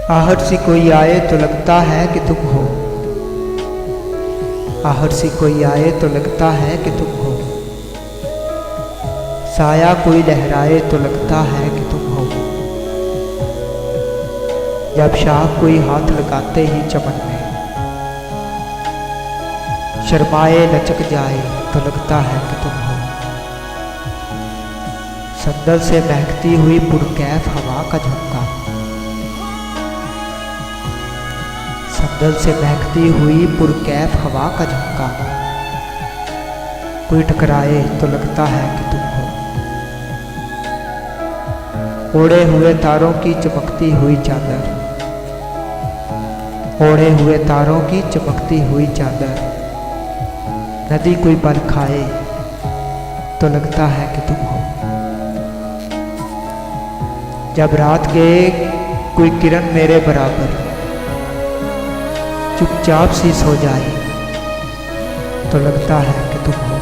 आहट सी कोई आए तो लगता है कि तुम हो, आहट सी कोई आए तो लगता है कि तुम हो, साया कोई लहराए तो लगता है कि तुम हो, जब शाख कोई हाथ लगाते ही चमन में शर्माए लचक जाए तो लगता है कि तुम हो, संदल से महकती हुई पुरकैफ हवा का झोंका, संदल से महकती हुई पुरकैफ हवा का झोंका, कोई टकराए तो लगता है कि तुम हो, ओढ़े हुए तारों की चमकती हुई चादर, ओढ़े हुए तारों की चमकती हुई चादर, नदी कोई पल खाए तो लगता है कि तुम हो, जब रात गए कोई किरण मेरे बराबर चुपचाप सी सो जाए तो लगता है कि तुम हो।